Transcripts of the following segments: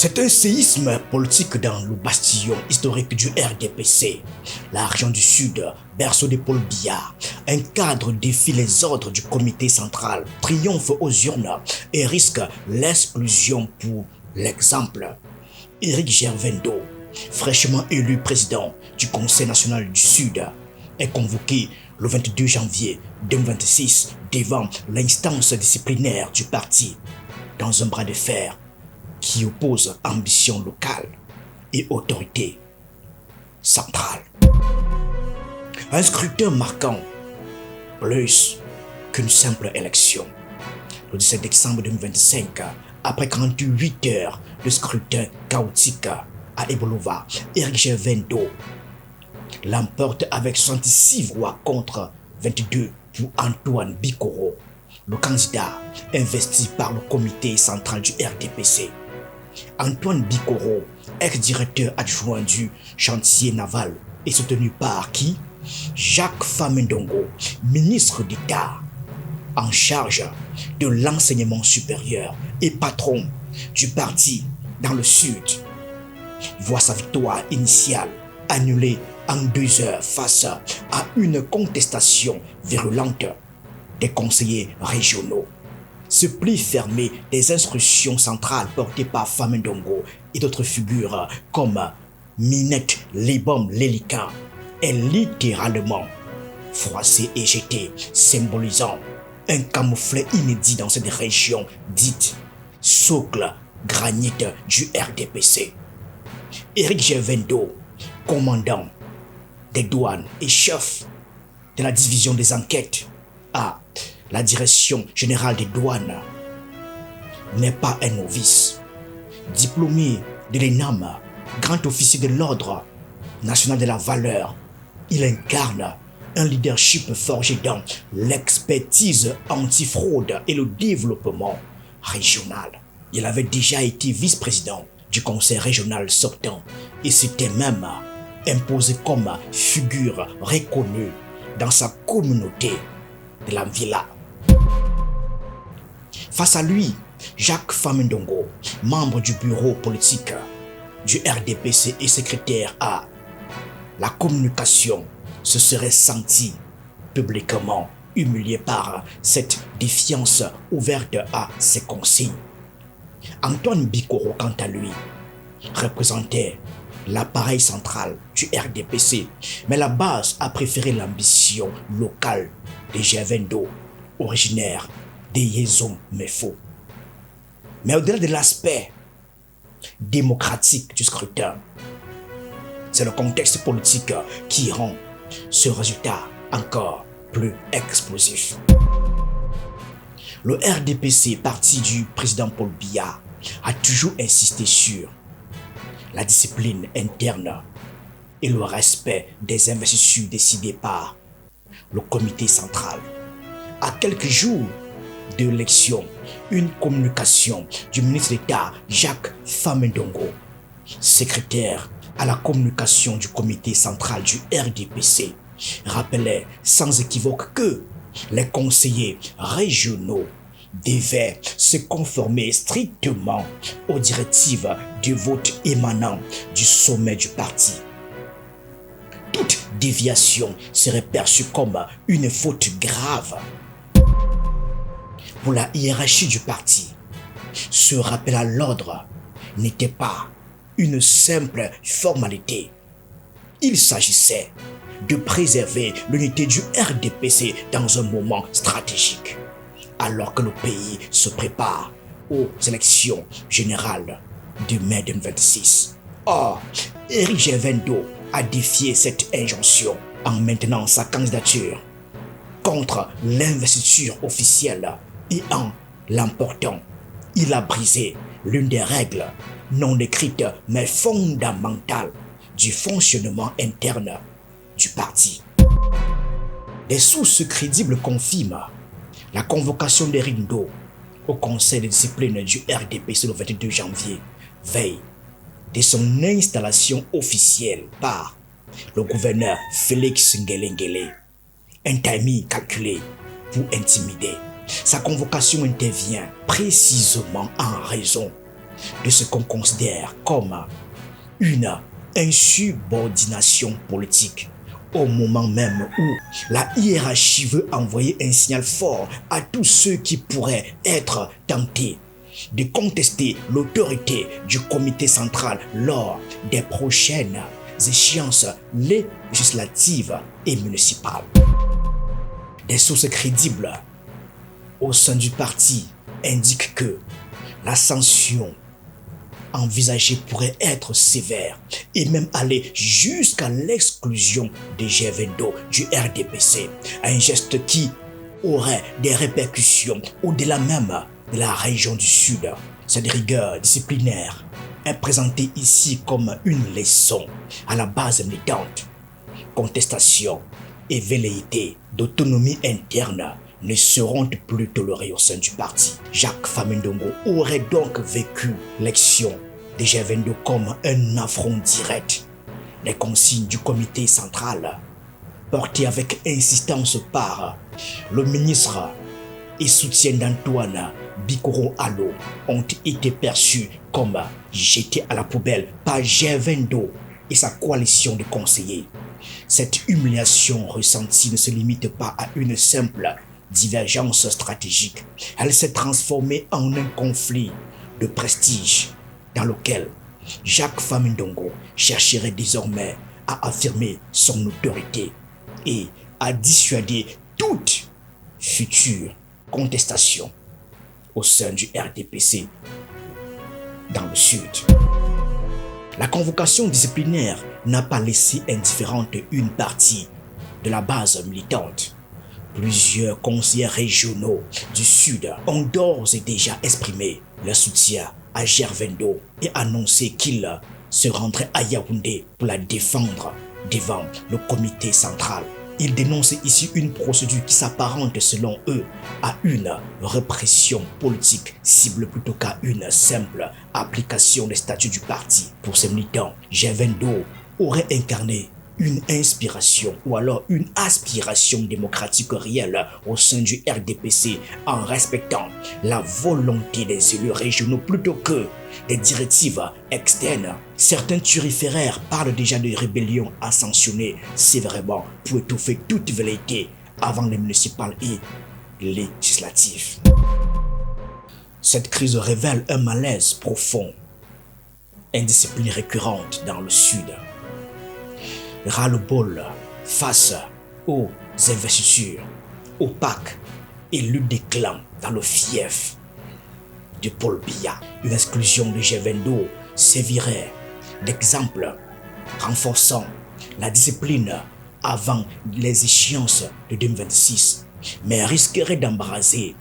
C'est un séisme politique dans le bastion historique du RDPC. La région du Sud, berceau de Paul Biya, un cadre défie les ordres du comité central, triomphe aux urnes et risque l'exclusion pour l'exemple. Éric Gervendo, fraîchement élu président du Conseil national du Sud, est convoqué le 22 janvier 2026 devant l'instance disciplinaire du parti dans un bras de fer qui oppose ambition locale et autorité centrale. Un scrutin marquant plus qu'une simple élection. Le 17 décembre 2025, après 48 heures de scrutin chaotique à Ebolova, Éric Gervendo l'emporte avec 66 voix contre 22 pour Antoine Bikoro, le candidat investi par le comité central du RDPC. Antoine Bikoro, ex-directeur adjoint du chantier naval, est soutenu par qui? Jacques Famendongo, ministre d'État en charge de l'enseignement supérieur et patron du parti dans le Sud, voit sa victoire initiale annulée en 2 heures face à une contestation virulente des conseillers régionaux. Ce pli fermé des instructions centrales portées par Famendongo et d'autres figures comme Minette Lebom Lelika est littéralement froissé et jeté, symbolisant un camouflet inédit dans cette région dite socle granit du RDPC. Éric Gervendo, commandant des douanes et chef de la division des enquêtes à la direction générale des douanes, n'est pas un novice. Diplômé de l'ENAM, grand officier de l'ordre national de la valeur, il incarne un leadership forgé dans l'expertise antifraude et le développement régional. Il avait déjà été vice-président du conseil régional sortant et s'était même imposé comme figure reconnue dans sa communauté de la Villa. Face à lui, Jacques Famendongo, membre du bureau politique du RDPC et secrétaire à la communication, se serait senti publiquement humilié par cette défiance ouverte à ses consignes. Antoine Bikoro, quant à lui, représentait l'appareil central du RDPC, mais la base a préféré l'ambition locale de Gervendo, originaire de Yezom Mefo. Mais au-delà de l'aspect démocratique du scrutin, c'est le contexte politique qui rend ce résultat encore plus explosif. Le RDPC, parti du président Paul Biya, a toujours insisté sur la discipline interne et le respect des investitures décidées par le comité central. À quelques jours de l'élection, une communication du ministre d'État Jacques Famendongo, secrétaire à la communication du comité central du RDPC, rappelait sans équivoque que les conseillers régionaux devaient se conformer strictement aux directives de vote émanant du sommet du parti. Toute déviation serait perçue comme une faute grave. Pour la hiérarchie du parti, ce rappel à l'ordre n'était pas une simple formalité. Il s'agissait de préserver l'unité du RDPC dans un moment stratégique, alors que le pays se prépare aux élections générales de mai 2026. Or, Éric Gervendo a défié cette injonction en maintenant sa candidature contre l'investiture officielle et en l'emportant. Il a brisé l'une des règles non écrites mais fondamentales du fonctionnement interne du parti. Des sources crédibles confirment la convocation d'Éric Ndo au conseil de discipline du RDPC le 22 janvier, veille de son installation officielle par le gouverneur Félix Ngelengele. Un timing calculé pour intimider. Sa convocation intervient précisément en raison de ce qu'on considère comme une insubordination politique, au moment même où la hiérarchie veut envoyer un signal fort à tous ceux qui pourraient être tentés de contester l'autorité du comité central lors des prochaines échéances législatives et municipales. Des sources crédibles au sein du parti indiquent que la sanction envisagée pourrait être sévère et même aller jusqu'à l'exclusion de Gervais-Ndo du RDPC, un geste qui aurait des répercussions au-delà même de la région du Sud. Cette rigueur disciplinaire est présentée ici comme une leçon à la base militante. Contestation et velléité d'autonomie interne ne seront plus tolérés au sein du parti. Jacques Famindongo aurait donc vécu l'élection de Gervais-Ndo comme un affront direct. Les consignes du comité central, portées avec insistance par le ministre et soutien d'Antoine Bikoro Allo, ont été perçues comme jetées à la poubelle par Gervais-Ndo et sa coalition de conseillers. Cette humiliation ressentie ne se limite pas à une simple divergence stratégique. Elle s'est transformée en un conflit de prestige dans lequel Jacques Famindongo chercherait désormais à affirmer son autorité et à dissuader toute future contestation au sein du RDPC dans le Sud. La convocation disciplinaire n'a pas laissé indifférente une partie de la base militante. Plusieurs conseillers régionaux du Sud ont d'ores et déjà exprimé leur soutien à Gervais-Ndo et annoncé qu'ils se rendraient à Yaoundé pour la défendre devant le comité central. Ils dénoncent ici une procédure qui s'apparente selon eux à une répression politique cible plutôt qu'à une simple application des statuts du parti. Pour ces militants, Gervais-Ndo aurait incarné une inspiration ou alors une aspiration démocratique réelle au sein du RDPC en respectant la volonté des élus régionaux plutôt que des directives externes. Certains turiféraires parlent déjà de rébellion à sanctionner sévèrement pour étouffer toute velléité avant les municipales et législatives. Cette crise révèle un malaise profond, indiscipline récurrente dans le Sud, ras-le-bol face aux investitures opaques et lutte des clans dans le fief de Paul Biya. Une exclusion de Gervais-Ndo servirait d'exemple renforçant la discipline avant les échéances de 2026, mais risquerait d'embraser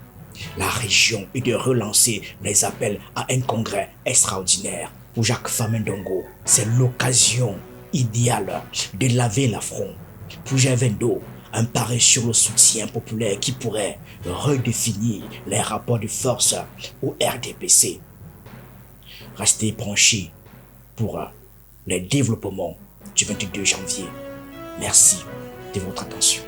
la région et de relancer les appels à un congrès extraordinaire. Pour Jacques Famindongo, c'est l'occasion idéale de laver l'affront. Pour Gervais-Ndo, un pari sur le soutien populaire qui pourrait redéfinir les rapports de force au RDPC. Restez branchés pour les développements du 22 janvier. Merci de votre attention.